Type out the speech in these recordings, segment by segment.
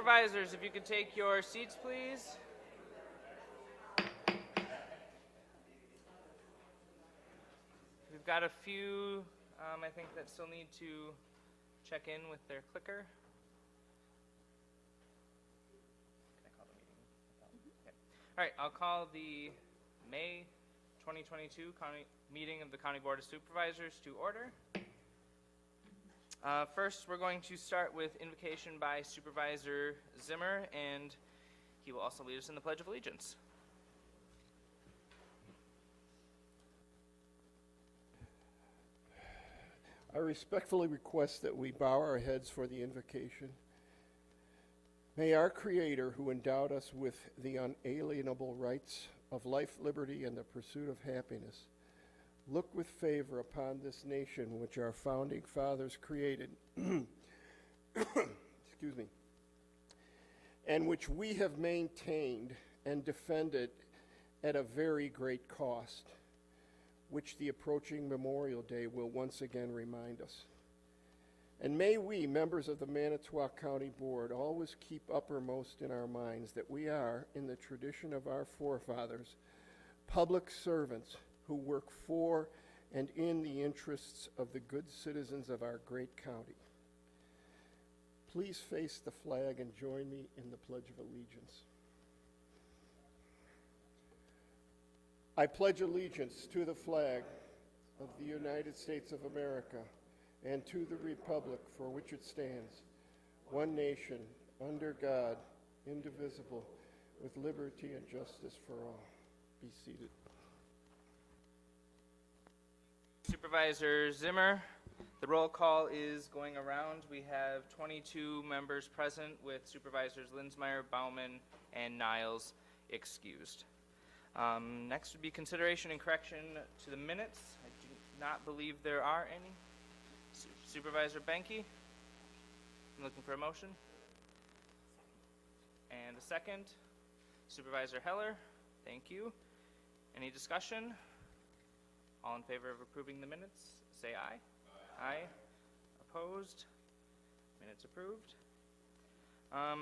Supervisors, if you could take your seats, please. We've got a few, I think, that still need to check in with their clicker. Can I call the meeting? Okay. All right, I'll call the May 2022 meeting of the County Board of Supervisors to order. First, we're going to start with invocation by Supervisor Zimmer, and he will also lead us in the Pledge of Allegiance. I respectfully request that we bow our heads for the invocation. May our Creator, who endowed us with the unalienable rights of life, liberty, and the pursuit of happiness, look with favor upon this nation which our founding fathers created, excuse me, and which we have maintained and defended at a very great cost, which the approaching Memorial Day will once again remind us. And may we, members of the Manitowoc County Board, always keep uppermost in our minds that we are, in the tradition of our forefathers, public servants who work for and in the interests of the good citizens of our great county. Please face the flag and join me in the Pledge of Allegiance. I pledge allegiance to the flag of the United States of America and to the republic for which it stands, one nation, under God, indivisible, with liberty and justice for all. Be seated. Supervisor Zimmer, the roll call is going around. We have 22 members present with Supervisors Linsmeyer, Bauman, and Niles excused. Next would be consideration and correction to the minutes. I do not believe there are any. Supervisor Benke, I'm looking for a motion. And a second. Supervisor Heller, thank you. Any discussion? All in favor of approving the minutes, say aye. Aye. Opposed? Minutes approved.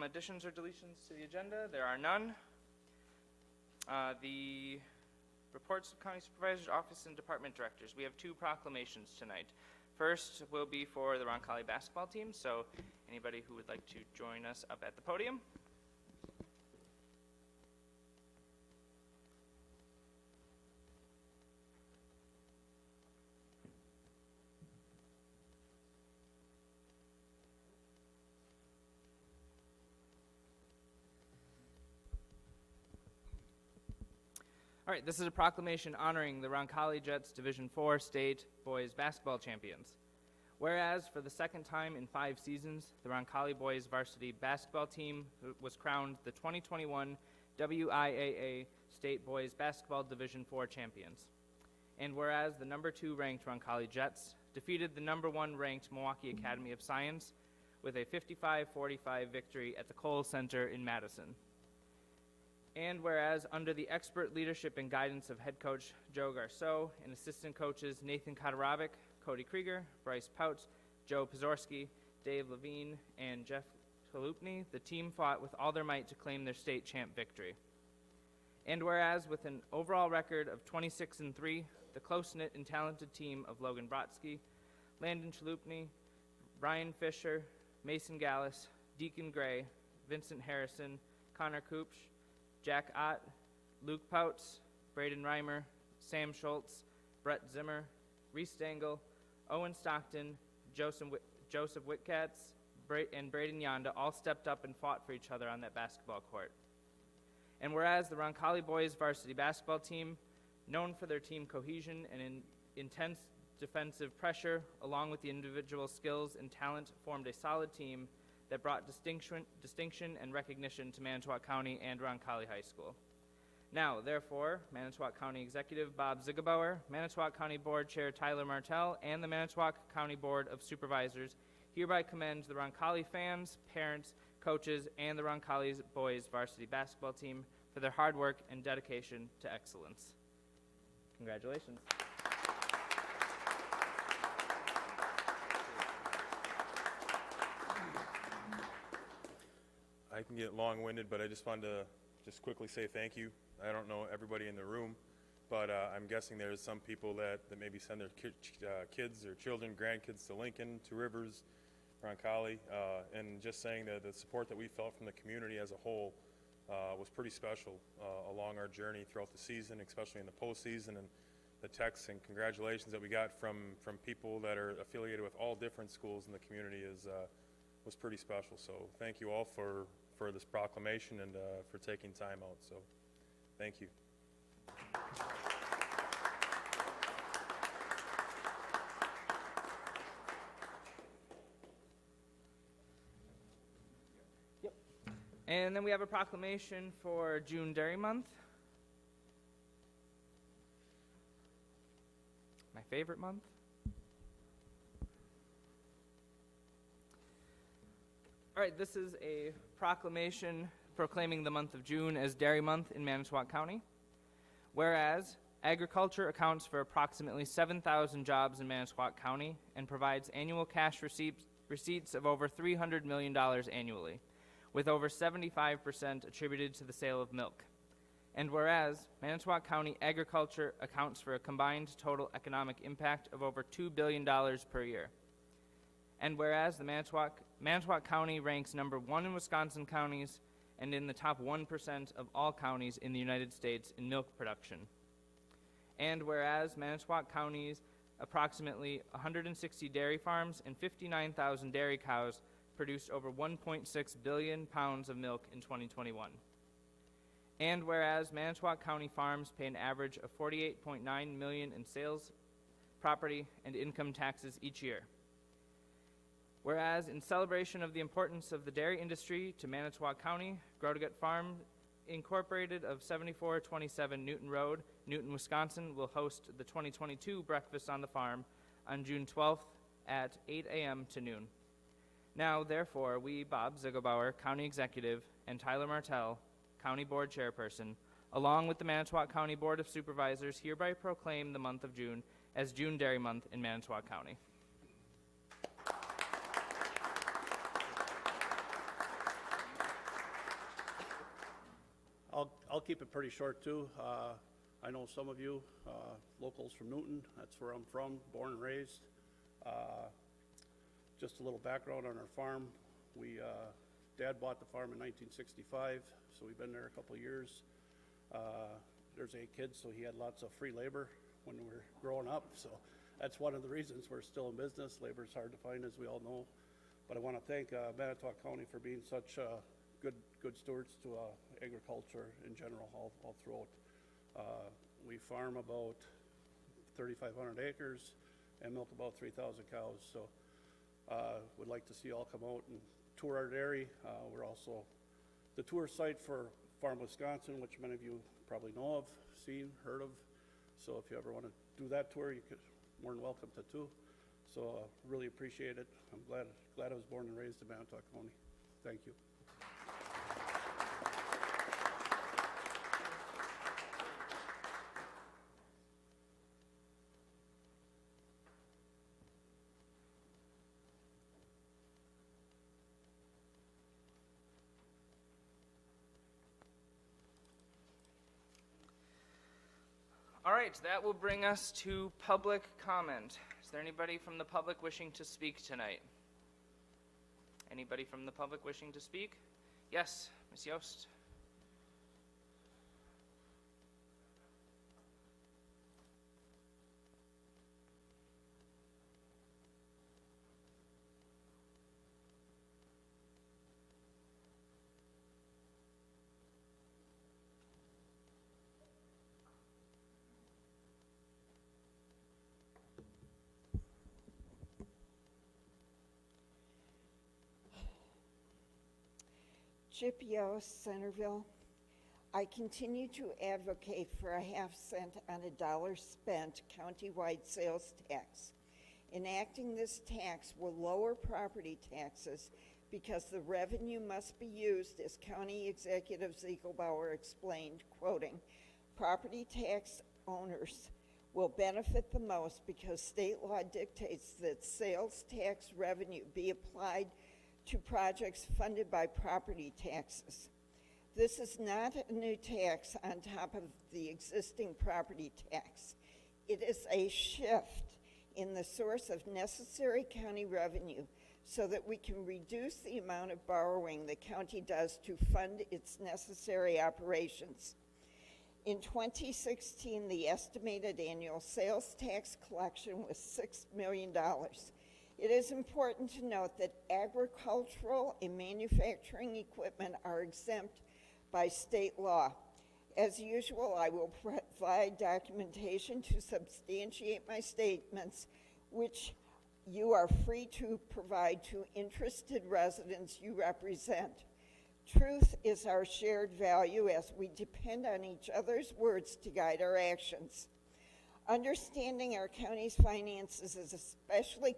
Additions or deletions to the agenda? There are none. The reports of County Supervisors, Office, and Department Directors. We have two proclamations tonight. First will be for the Roncalli basketball team, so anybody who would like to join us up at the podium. All right, this is a proclamation honoring the Roncalli Jets Division IV State Boys Basketball Champions. Whereas, for the second time in 5 seasons, the Roncalli Boys Varsity Basketball Team was crowned the 2021 WIAA State Boys Basketball Division IV Champions. And whereas the number 2 ranked Roncalli Jets defeated the number 1 ranked Milwaukee Academy of Science with a 55-45 victory at the Kohl Center in Madison. And whereas, under the expert leadership and guidance of head coach Joe Garceau and assistant coaches Nathan Kotarovic, Cody Krieger, Bryce Pouts, Joe Pazorski, Dave Levine, and Jeff Chalupny, the team fought with all their might to claim their state champ victory. And whereas, with an overall record of 26-3, the close-knit and talented team of Logan Brodsky, Landon Chalupny, Brian Fisher, Mason Gallus, Deacon Gray, Vincent Harrison, Connor Koopsch, Jack Ott, Luke Pouts, Braden Reimer, Sam Schultz, Brett Zimmer, Reese Stengel, Owen Stockton, Joseph Whitkatz, and Braden Yonda all stepped up and fought for each other on that basketball court. And whereas the Roncalli Boys varsity basketball team, known for their team cohesion and intense defensive pressure, along with the individual skills and talent, formed a solid team that brought distinction and recognition to Manitowoc County and Roncalli High School. Now, therefore, Manitowoc County Executive Bob Ziegebauer, Manitowoc County Board Chair Tyler Martell, and the Manitowoc County Board of Supervisors hereby commend the Roncalli fans, parents, coaches, and the Roncalli Boys varsity basketball team for their hard work and dedication to excellence. Congratulations. I can get long-winded, but I just wanted to just quickly say thank you. I don't know everybody in the room, but I'm guessing there's some people that maybe send their kids or children, grandkids to Lincoln, to Rivers, Roncalli, and just saying that the support that we felt from the community as a whole was pretty special along our journey throughout the season, especially in the postseason, and the texts and congratulations that we got from people that are affiliated with all different schools in the community was pretty special. So thank you all for this proclamation and for taking time out. So thank you. And then we have a proclamation for June Dairy Month. My favorite month. All right, this is a proclamation proclaiming the month of June as Dairy Month in Manitowoc County. Whereas agriculture accounts for approximately 7,000 jobs in Manitowoc County and provides annual cash receipts of over $300 million annually, with over 75% attributed to the sale of milk. And whereas Manitowoc County agriculture accounts for a combined total economic impact of over $2 billion per year. And whereas the Manitowoc County ranks number 1 in Wisconsin counties and in the top 1% of all counties in the United States in milk production. And whereas Manitowoc County's approximately 160 dairy farms and 59,000 dairy cows produced over 1.6 billion pounds of milk in 2021. And whereas Manitowoc County farms pay an average of $48.9 million in sales, property, and income taxes each year. Whereas in celebration of the importance of the dairy industry to Manitowoc County, Grow-to-Get Farm Incorporated of 7427 Newton Road, Newton, Wisconsin, will host the 2022 Breakfast on the Farm on June 12th at 8 a.m. to noon. Now, therefore, we, Bob Ziegelbauer, County Executive, and Tyler Martell, County Board Chairperson, along with the Manitowoc County Board of Supervisors, hereby proclaim the month of June as June Dairy Month in Manitowoc County. I'll keep it pretty short too. I know some of you locals from Newton. That's where I'm from, born and raised. Just a little background on our farm. Dad bought the farm in 1965, so we've been there a couple of years. There's 8 kids, so he had lots of free labor when we were growing up. So that's one of the reasons we're still in business. Labor is hard to find, as we all know. But I want to thank Manitowoc County for being such good stewards to agriculture in general all throughout. We farm about 3,500 acres and milk about 3,000 cows. So would like to see you all come out and tour our dairy. We're also the tour site for Farm Wisconsin, which many of you probably know of, seen, heard of. So if you ever want to do that tour, you're more than welcome to too. So really appreciate it. I'm glad I was born and raised in Manitowoc County. Thank you. All right, that will bring us to public comment. Is there anybody from the public wishing to speak tonight? Anybody from the public wishing to speak? Yes, Ms. Yost. Chip Yost, Centerville. I continue to advocate for a half-cent on a dollar spent countywide sales tax. Enacting this tax will lower property taxes because the revenue must be used, as County Executive Ziegelbauer explained, quoting, "Property tax owners will benefit the most because state law dictates that sales tax revenue be applied to projects funded by property taxes. This is not a new tax on top of the existing property tax. It is a shift in the source of necessary county revenue so that we can reduce the amount of borrowing the county does to fund its necessary operations. In 2016, the estimated annual sales tax collection was $6 million. It is important to note that agricultural and manufacturing equipment are exempt by state law. As usual, I will provide documentation to substantiate my statements, which you are free to provide to interested residents you represent. Truth is our shared value as we depend on each other's words to guide our actions. Understanding our county's finances is especially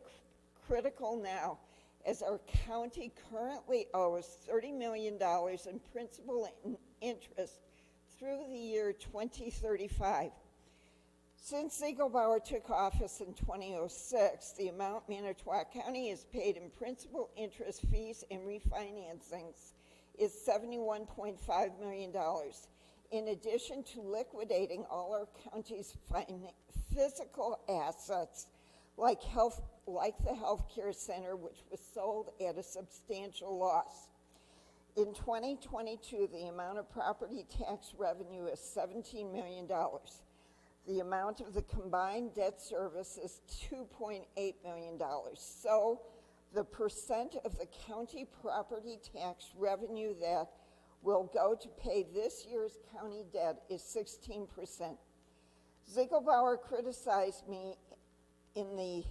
critical now, as our county currently owes $30 million in principal and interest through the year 2035. Since Ziegelbauer took office in 2006, the amount Manitowoc County has paid in principal, interest, fees, and refinancings is $71.5 million. In addition to liquidating all our county's physical assets, like the healthcare center, which was sold at a substantial loss. In 2022, the amount of property tax revenue is $17 million. The amount of the combined debt service is $2.8 million. So the percent of the county property tax revenue that will go to pay this year's county debt is 16%. Ziegelbauer criticized me in the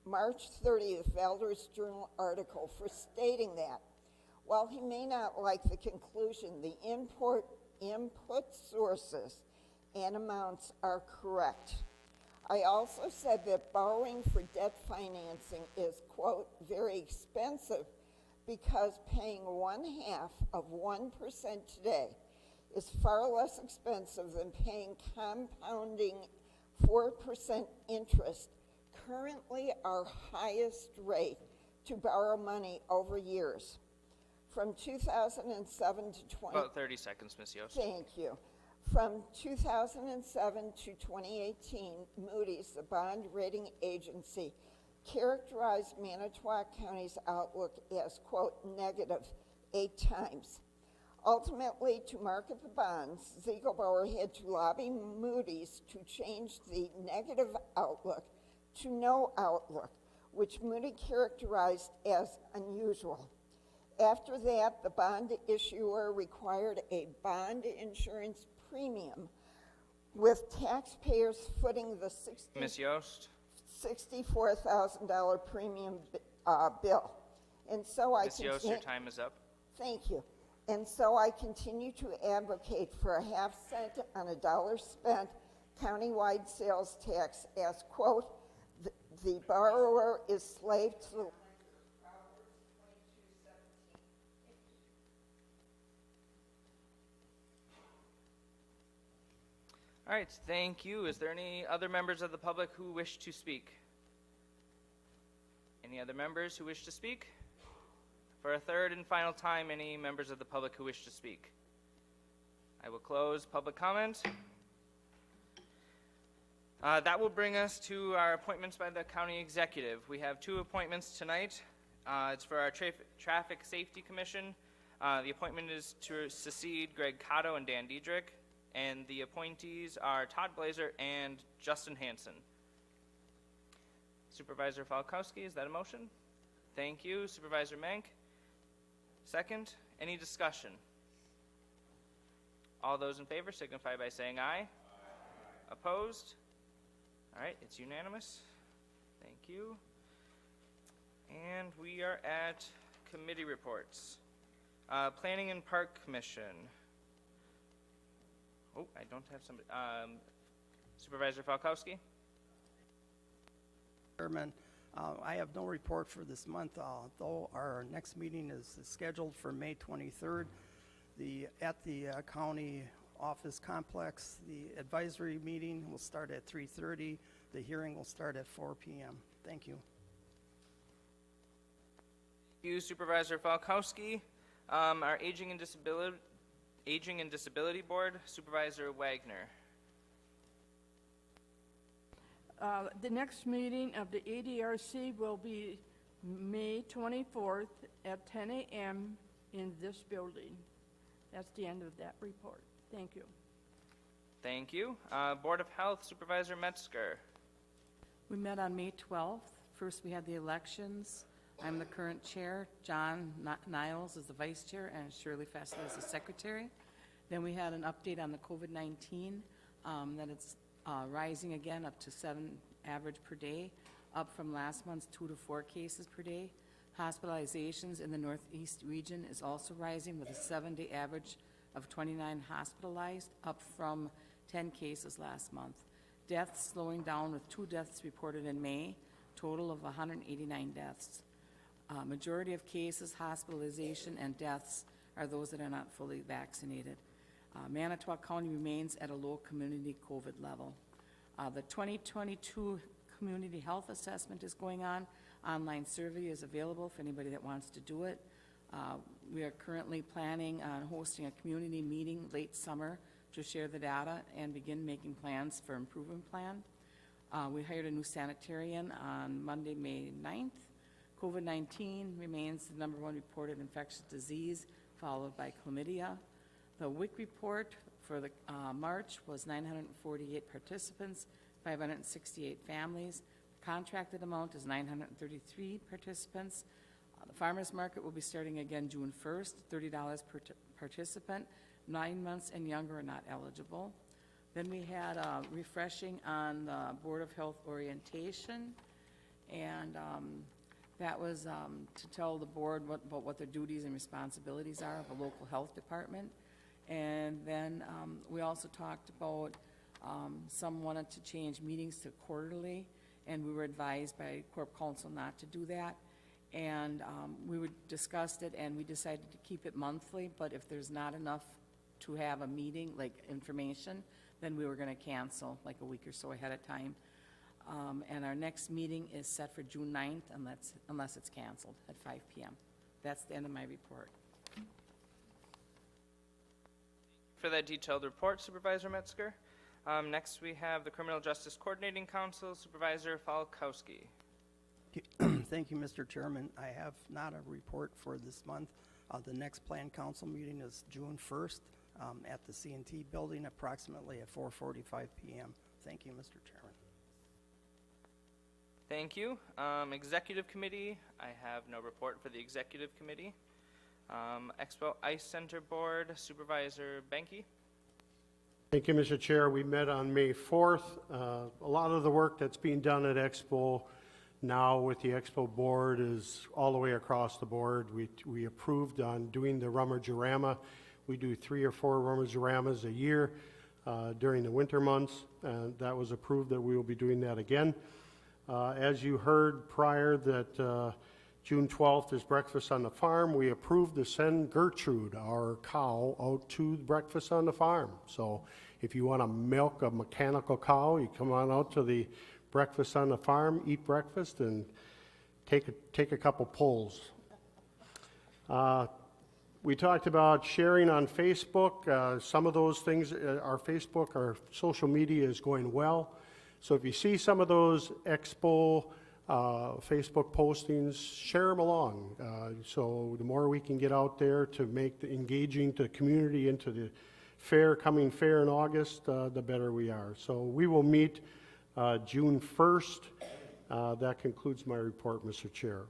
March 30th Valdez Journal article for stating that, while he may not like the conclusion, the input sources and amounts are correct. I also said that borrowing for debt financing is, quote, very expensive because paying 1/2 of 1% today is far less expensive than paying compounding 4% interest, currently our highest rate to borrow money over years. From 2007 to 20... About 30 seconds, Ms. Yost. Thank you. From 2007 to 2018, Moody's, the bond rating agency, characterized Manitowoc County's outlook as, quote, negative 8 times. Ultimately, to market the bonds, Ziegelbauer had to lobby Moody's to change the negative outlook to no outlook, which Moody characterized as unusual. After that, the bond issuer required a bond insurance premium, with taxpayers footing the Ms. Yost? $64,000 premium bill. And so I Ms. Yost, your time is up. Thank you. And so I continue to advocate for a 1/2 cent on a dollar spent countywide sales tax as, quote, the borrower is slave to the... All right, thank you. Is there any other members of the public who wish to speak? Any other members who wish to speak? For a third and final time, any members of the public who wish to speak? I will close public comment. That will bring us to our appointments by the county executive. We have 2 appointments tonight. It's for our Traffic Safety Commission. The appointment is to succeed Greg Cotto and Dan Diedrich, and the appointees are Todd Blazer and Justin Hansen. Supervisor Falkowski, is that a motion? Thank you. Supervisor Mank? Second. Any discussion? All those in favor signify by saying aye. Aye. Opposed? All right, it's unanimous. Thank you. And we are at committee reports. Planning and Park Commission. Oh, I don't have somebody. Supervisor Falkowski? Chairman, I have no report for this month, though our next meeting is scheduled for May 23rd. At the county office complex, the advisory meeting will start at 3:30. The hearing will start at 4 p.m. Thank you. you, Supervisor Falkowski. Our Aging and Disability Board, Supervisor Wagner. The next meeting of the ADRC will be May 24th at 10 a.m. in this building. That's the end of that report. Thank you. Thank you. Board of Health, Supervisor Metzger. We met on May 12th. First, we had the elections. I'm the current chair. John Niles is the vice chair, and Shirley Fessler is the secretary. Then we had an update on the COVID-19, that it's rising again up to 7 average per day, up from last month's 2 to 4 cases per day. Hospitalizations in the Northeast region is also rising with a 7-day average of 29 hospitalized, up from 10 cases last month. Deaths slowing down with 2 deaths reported in May, total of 189 deaths. Majority of cases, hospitalization, and deaths are those that are not fully vaccinated. Manitowoc County remains at a low community COVID level. The 2022 Community Health Assessment is going on. Online survey is available for anybody that wants to do it. We are currently planning on hosting a community meeting late summer to share the data and begin making plans for improvement plan. We hired a new sanitarian on Monday, May 9th. COVID-19 remains the #1 reported infectious disease, followed by chlamydia. The WIC report for the March was 948 participants, 568 families. The contracted amount is 933 participants. The farmers market will be starting again June 1st, $30 per participant. 9 months and younger are not eligible. Then we had refreshing on the Board of Health orientation, and that was to tell the board about what their duties and responsibilities are of a local health department. And then we also talked about some wanted to change meetings to quarterly, and we were advised by Corp Counsel not to do that. And we discussed it, and we decided to keep it monthly, but if there's not enough to have a meeting, like information, then we were going to cancel like a week or so ahead of time. And our next meeting is set for June 9th unless it's canceled at 5 p.m. That's the end of my report. For that detailed report, Supervisor Metzger. Next, we have the Criminal Justice Coordinating Council, Supervisor Falkowski. Thank you, Mr. Chairman. I have not a report for this month. The next Plan Council meeting is June 1st at the C&T building, approximately at 4:45 p.m. Thank you, Mr. Chairman. Thank you. Executive Committee, I have no report for the Executive Committee. Expo Ice Center Board, Supervisor Benke. Thank you, Mr. Chair. We met on May 4th. A lot of the work that's being done at Expo now with the Expo board is all the way across the board. We approved on doing the Rummage-A-Rama. We do 3 or 4 Rummage-A-Ramas a year during the winter months, and that was approved that we will be doing that again. As you heard prior that June 12th is Breakfast on the Farm, we approved to send Gertrude, our cow, out to Breakfast on the Farm. So if you want to milk a mechanical cow, you come on out to the Breakfast on the Farm, eat breakfast, and take a couple pulls. We talked about sharing on Facebook. Some of those things, our Facebook, our social media is going well. So if you see some of those Expo Facebook postings, share them along. So the more we can get out there to make the engaging the community into the coming fair in August, the better we are. So we will meet June 1st. That concludes my report, Mr. Chair.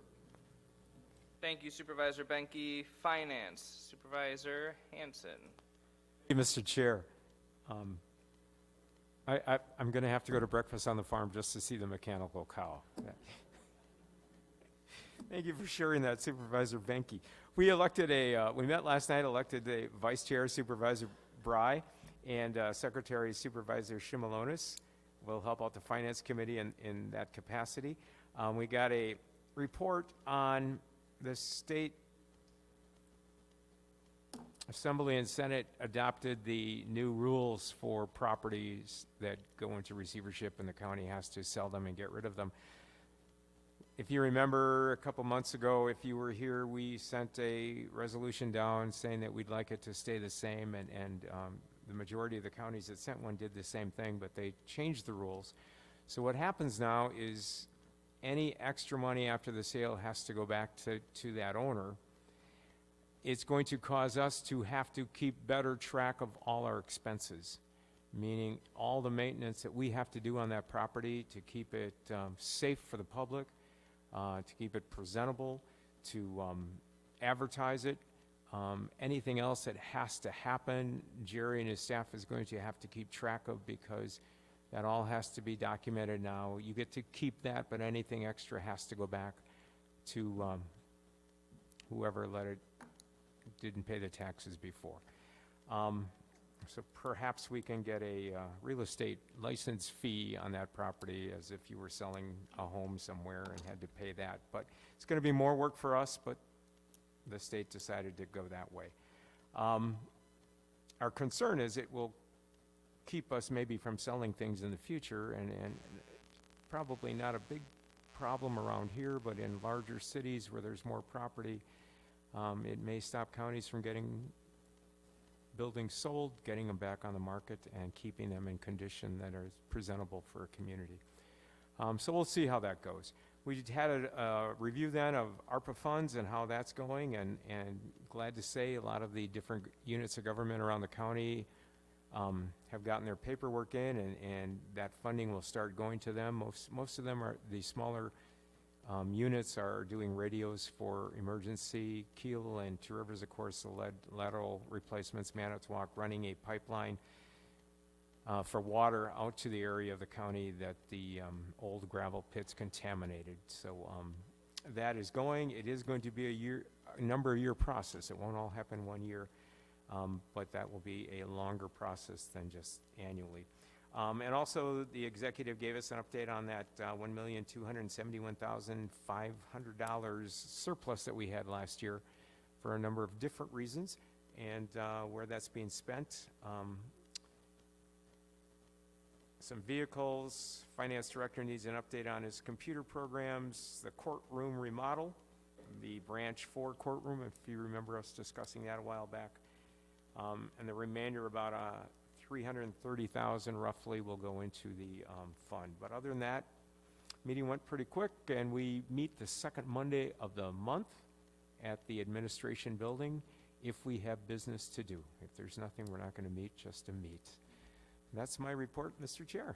Thank you, Supervisor Benke. Finance, Supervisor Hanson. Thank you, Mr. Chair. I'm going to have to go to Breakfast on the Farm just to see the mechanical cow. Thank you for sharing that, Supervisor Benke. We met last night, elected the Vice Chair, Supervisor Bry, and Secretary Supervisor Shimalonis will help out the Finance Committee in that capacity. We got a report on the State Assembly and Senate adopted the new rules for properties that go into receivership and the county has to sell them and get rid of them. If you remember, a couple months ago, if you were here, we sent a resolution down saying that we'd like it to stay the same, and the majority of the counties that sent one did the same thing, but they changed the rules. So what happens now is any extra money after the sale has to go back to that owner. It's going to cause us to have to keep better track of all our expenses, meaning all the maintenance that we have to do on that property to keep it safe for the public, to keep it presentable, to advertise it. Anything else that has to happen, Jerry and his staff is going to have to keep track of, because that all has to be documented now. You get to keep that, but anything extra has to go back to whoever didn't pay the taxes before. So perhaps we can get a real estate license fee on that property, as if you were selling a home somewhere and had to pay that. But it's going to be more work for us, but the state decided to go that way. Our concern is it will keep us maybe from selling things in the future, and probably not a big problem around here, but in larger cities where there's more property, it may stop counties from getting buildings sold, getting them back on the market, and keeping them in condition that are presentable for a community. So we'll see how that goes. We had a review then of ARPA funds and how that's going, and glad to say a lot of the different units of government around the county have gotten their paperwork in, and that funding will start going to them. Most of them are the smaller units are doing radios for emergency. Keel and Two Rivers, of course, the lateral replacements. Manitowoc running a pipeline for water out to the area of the county that the old gravel pits contaminated. So that is going. It is going to be a number of year process. It won't all happen 1 year, but that will be a longer process than just annually. And also, the executive gave us an update on that $1,271,500 surplus that we had last year for a number of different reasons, and where that's being spent. Some vehicles. Finance director needs an update on his computer programs, the courtroom remodel, the branch 4 courtroom, if you remember us discussing that a while back. And the remainder, about $330,000 roughly, will go into the fund. But other than that, meeting went pretty quick, and we meet the second Monday of the month at the administration building if we have business to do. If there's nothing, we're not going to meet just to meet. And that's my report, Mr. Chair.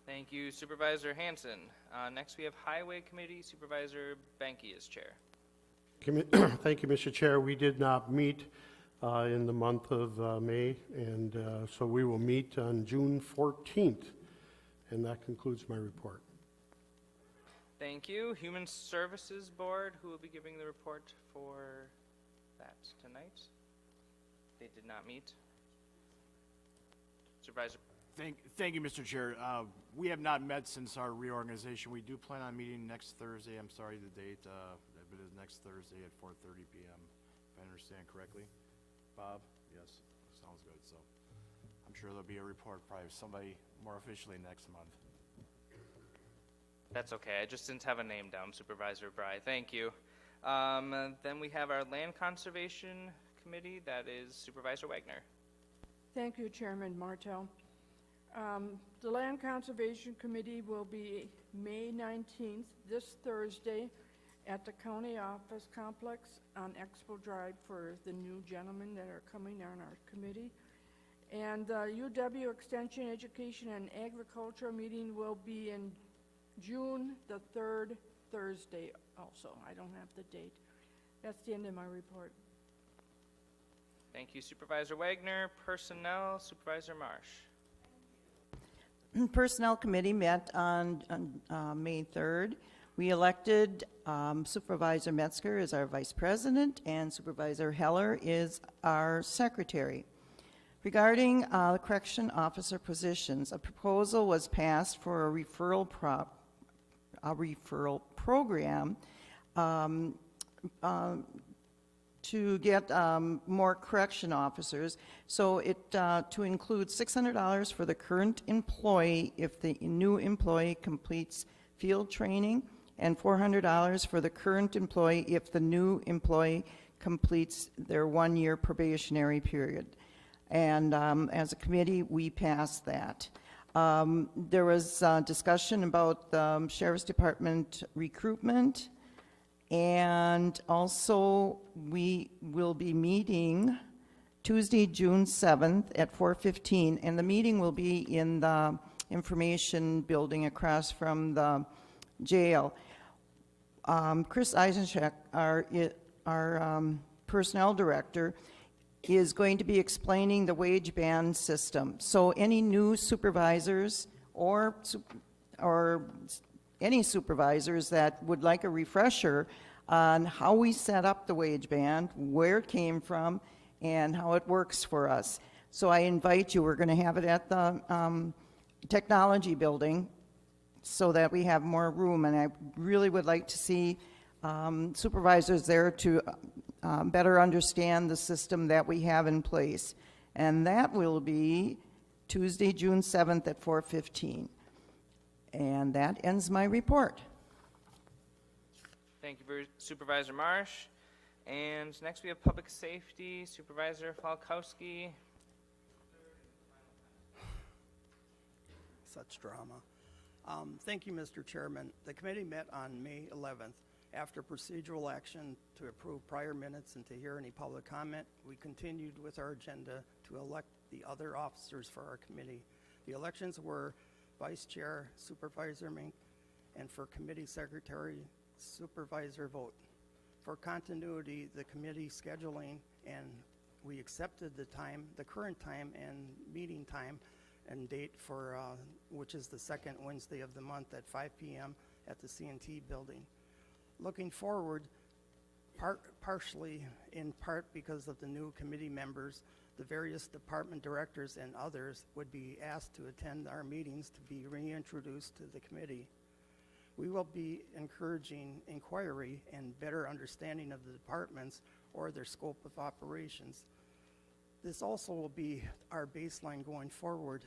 Thank you, Supervisor Hanson. Next, we have Highway Committee. Supervisor Banky is chair. Thank you, Mr. Chair. We did not meet in the month of May, and so we will meet on June 14th, and that concludes my report. Thank you. Human Services Board, who will be giving the report for that tonight? They did not meet. Supervisor. Thank you, Mr. Chair. We have not met since our reorganization. We do plan on meeting next Thursday. I'm sorry the date, but it is next Thursday at 4:30 p.m., if I understand correctly. Bob? Yes, sounds good. So I'm sure there'll be a report probably of somebody more officially next month. That's okay. I just didn't have a name down, Supervisor Bry. Thank you. Then we have our Land Conservation Committee. That is Supervisor Wagner. Thank you, Chairman Martell. The Land Conservation Committee will be May 19th, this Thursday, at the County Office Complex on Expo Drive for the new gentlemen that are coming on our committee. And the UW Extension Education and Agriculture meeting will be in June the 3rd Thursday also. I don't have the date. That's the end of my report. Thank you, Supervisor Wagner. Personnel, Supervisor Marsh. Personnel Committee met on May 3rd. We elected Supervisor Metzger as our Vice President, and Supervisor Heller is our Secretary. Regarding the correction officer positions, a proposal was passed for a referral program to get more correction officers. So it to include $600 for the current employee if the new employee completes field training, and $400 for the current employee if the new employee completes their one-year probationary period. And as a committee, we passed that. There was discussion about the Sheriff's Department recruitment, and also we will be meeting Tuesday, June 7th at 4:15, and the meeting will be in the information building across from the jail. Chris Eisencheck, our personnel director, is going to be explaining the wage band system. So any new supervisors or any supervisors that would like a refresher on how we set up the wage band, where it came from, and how it works for us. So I invite you, we're going to have it at the technology building so that we have more room, and I really would like to see supervisors there to better understand the system that we have in place. And that will be Tuesday, June 7th at 4:15. And that ends my report. Thank you, Supervisor Marsh. And next we have Public Safety, Supervisor Falkowski. Such drama. Thank you, Mr. Chairman. The committee met on May 11th. After procedural action to approve prior minutes and to hear any public comment, we continued with our agenda to elect the other officers for our committee. The elections were Vice Chair, Supervisor Mink, and for Committee Secretary, Supervisor Vogt. For continuity, the committee scheduling, and we accepted the current time and meeting time and date for, which is the second Wednesday of the month at 5 p.m. at the C&T building. Looking forward, partially in part because of the new committee members, the various department directors and others would be asked to attend our meetings to be reintroduced to the committee. We will be encouraging inquiry and better understanding of the departments or their scope of operations. This also will be our baseline going forward.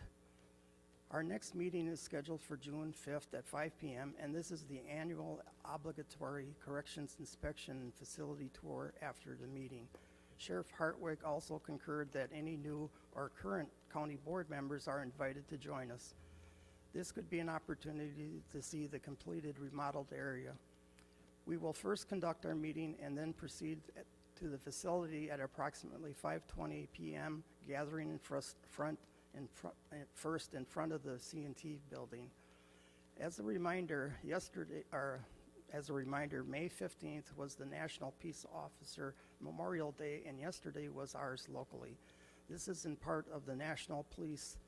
Our next meeting is scheduled for June 5th at 5 p.m., and this is the annual obligatory corrections inspection and facility tour after the meeting. Sheriff Hartwig also concurred that any new or current county board members are invited to join us. This could be an opportunity to see the completed remodeled area. We will first conduct our meeting and then proceed to the facility at approximately 5:20 p.m., gathering in first in front of the C&T building. As a reminder, May 15th was the National Peace Officer Memorial Day, and yesterday was ours locally. This is in part of the National Police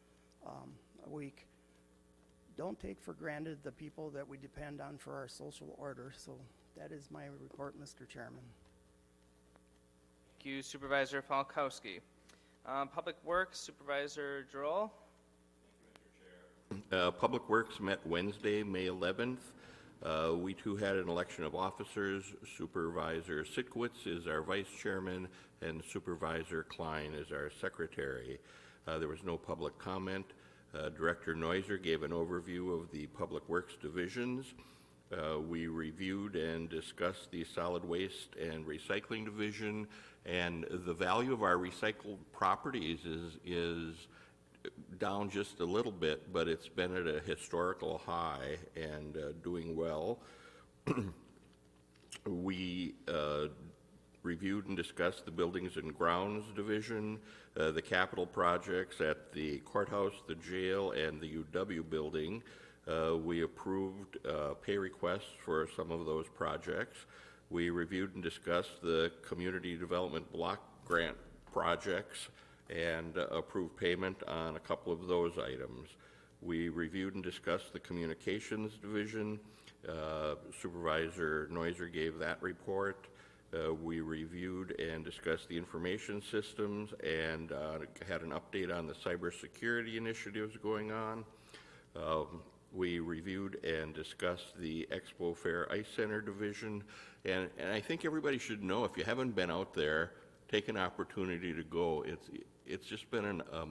Week. Don't take for granted the people that we depend on for our social order. So that is my report, Mr. Chairman. Thank you, Supervisor Falkowski. Public Works, Supervisor Droll. Public Works met Wednesday, May 11th. We too had an election of officers. Supervisor Sitkowitz is our vice chairman, and Supervisor Klein is our secretary. There was no public comment. Director Neuser gave an overview of the Public Works divisions. We reviewed and discussed the solid waste and recycling division, and the value of our recycled properties is down just a little bit, but it's been at a historical high and doing well. We reviewed and discussed the Buildings and Grounds Division, the capital projects at the courthouse, the jail, and the UW building. We approved pay requests for some of those projects. We reviewed and discussed the Community Development Block Grant projects and approved payment on a couple of those items. We reviewed and discussed the Communications Division. Supervisor Neuser gave that report. We reviewed and discussed the information systems and had an update on the cybersecurity initiatives going on. We reviewed and discussed the Expo Fair Ice Center division, and I think everybody should know, if you haven't been out there, take an opportunity to go. It's just been a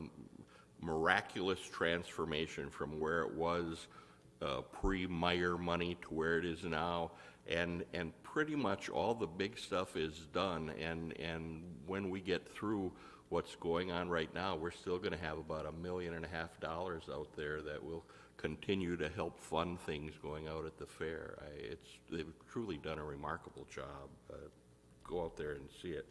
miraculous transformation from where it was pre-Meyer money to where it is now, and pretty much all the big stuff is done, and when we get through what's going on right now, we're still gonna have about $1.5 million out there that will continue to help fund things going out at the fair. They've truly done a remarkable job. Go out there and see it.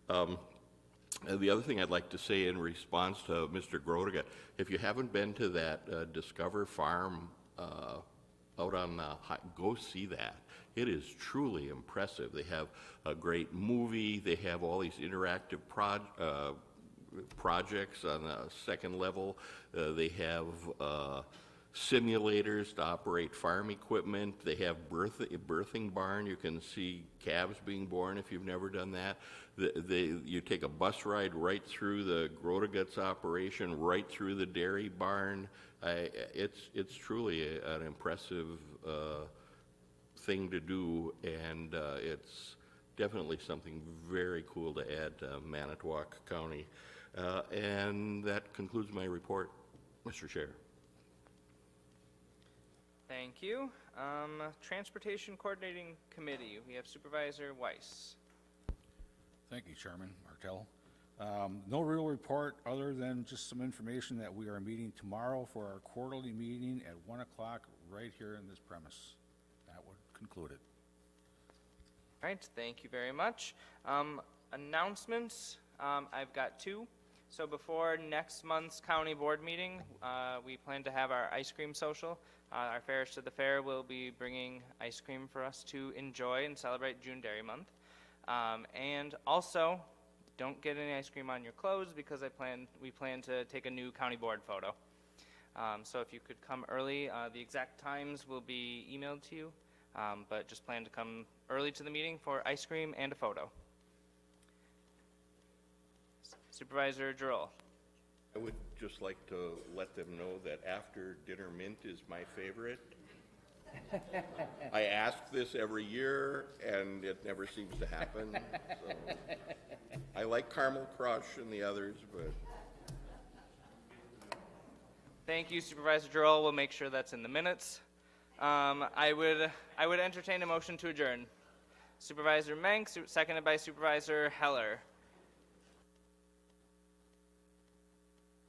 And the other thing I'd like to say in response to Mr. Grodiga, if you haven't been to that Discover Farm out on go see that. It is truly impressive. They have a great movie. They have all these interactive projects on the second level. They have simulators to operate farm equipment. They have birthing barn. You can see calves being born if you've never done that. You take a bus ride right through the Grodigat's operation, right through the dairy barn. It's truly an impressive thing to do, and it's definitely something very cool to add to Manitowoc County. And that concludes my report, Mr. Chair. Thank you. Transportation Coordinating Committee, we have Supervisor Weiss. Thank you, Chairman Martell. No real report other than just some information that we are meeting tomorrow for our quarterly meeting at 1 o'clock right here in this premise. That would conclude it. All right, thank you very much. Announcements, I've got two. So before next month's county board meeting, we plan to have our ice cream social. Our Fairs to the Fair will be bringing ice cream for us to enjoy and celebrate June Dairy Month. And also, don't get any ice cream on your clothes because we plan to take a new county board photo. So if you could come early, the exact times will be emailed to you, but just plan to come early to the meeting for ice cream and a photo. Supervisor Giroux. I would just like to let them know that after dinner mint is my favorite. I ask this every year, and it never seems to happen. So I like Caramel Crush and the others, but... Thank you, Supervisor Giroux. We'll make sure that's in the minutes. I would entertain a motion to adjourn. Supervisor Mank, seconded by Supervisor Heller.